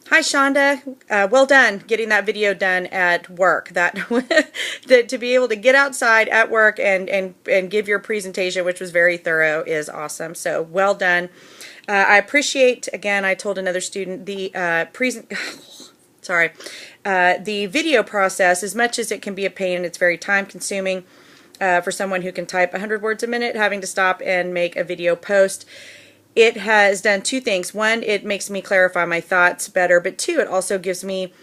Hi, Shaundra. Well done getting that video done at work. That to be able to get outside at work and give your presentation, which was very thorough, is awesome. So well done. I appreciate, again, I told another student the video process, as much as it can be a pain and it's very time consuming for someone who can type 100 words a minute, having to stop and make a video post. It has done two things. One, it makes me clarify my thoughts better, but two, it also gives me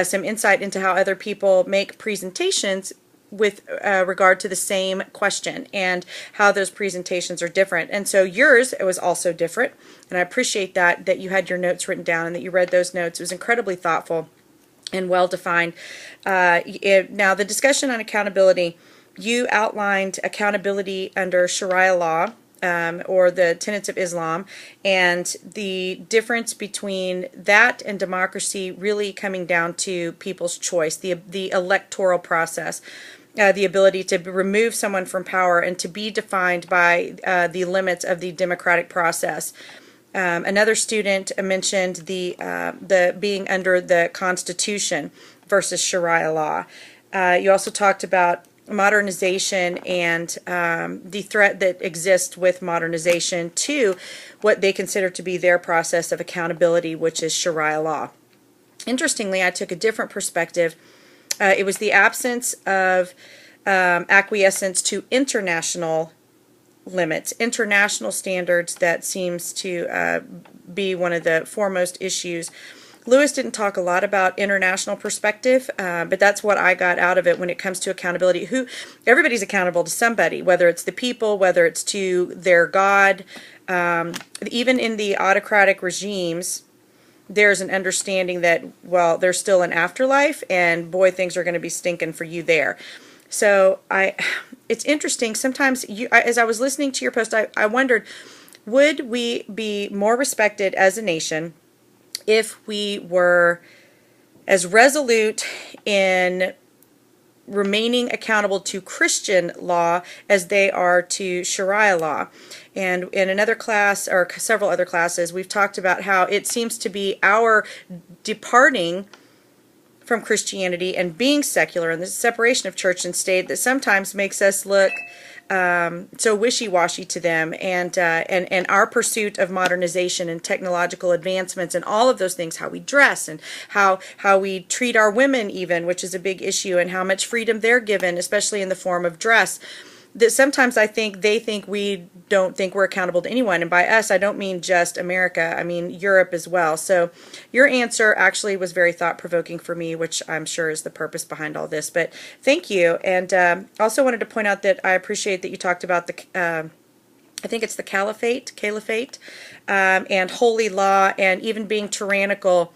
some insight into how other people make presentations with regard to the same question and how those presentations are different. And so yours, it was also different, and I appreciate that you had your notes written down and that you read those notes. It was incredibly thoughtful and well defined. Now, the discussion on accountability, you outlined accountability under Sharia law, or the tenets of Islam, and the difference between that and democracy really coming down to people's choice, the electoral process, the ability to remove someone from power and to be defined by the limits of the democratic process. Another student mentioned the being under the Constitution versus Sharia law. You also talked about modernization and the threat that exists with modernization to what they consider to be their process of accountability, which is Sharia law. Interestingly, I took a different perspective. It was the absence of acquiescence to international limits, international standards, that seems to be one of the foremost issues. Lewis didn't talk a lot about international perspective, but that's what I got out of it when it comes to accountability. Everybody's accountable to somebody, whether it's the people, whether it's to their God. Even in the autocratic regimes, there's an understanding that, well, there's still an afterlife, and boy, things are going to be stinking for you there. So it's interesting. Sometimes, as I was listening to your post, I wondered, would we be more respected as a nation if we were as resolute in remaining accountable to Christian law as they are to Sharia law? And in another class, or several other classes, we've talked about how it seems to be our departing from Christianity and being secular and the separation of church and state that sometimes makes us look so wishy-washy to them, and our pursuit of modernization and technological advancements and all of those things, how we dress and how we treat our women even, which is a big issue, and how much freedom they're given, especially in the form of dress. That sometimes I think they think we don't think we're accountable to anyone, and by us I don't mean just America, I mean Europe as well. So your answer actually was very thought-provoking for me, which I'm sure is the purpose behind all this, but thank you. And also wanted to point out that I appreciate that you talked about I think it's the caliphate, and holy law, and even being tyrannical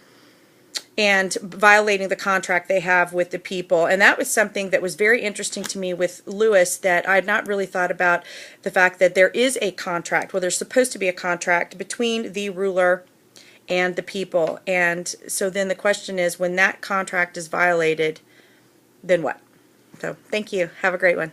and violating the contract they have with the people. And that was something that was very interesting to me with Lewis, that I had not really thought about, the fact that there is a contract, well, there's supposed to be a contract between the ruler and the people. And so then the question is, when that contract is violated, then what? So thank you. Have a great one.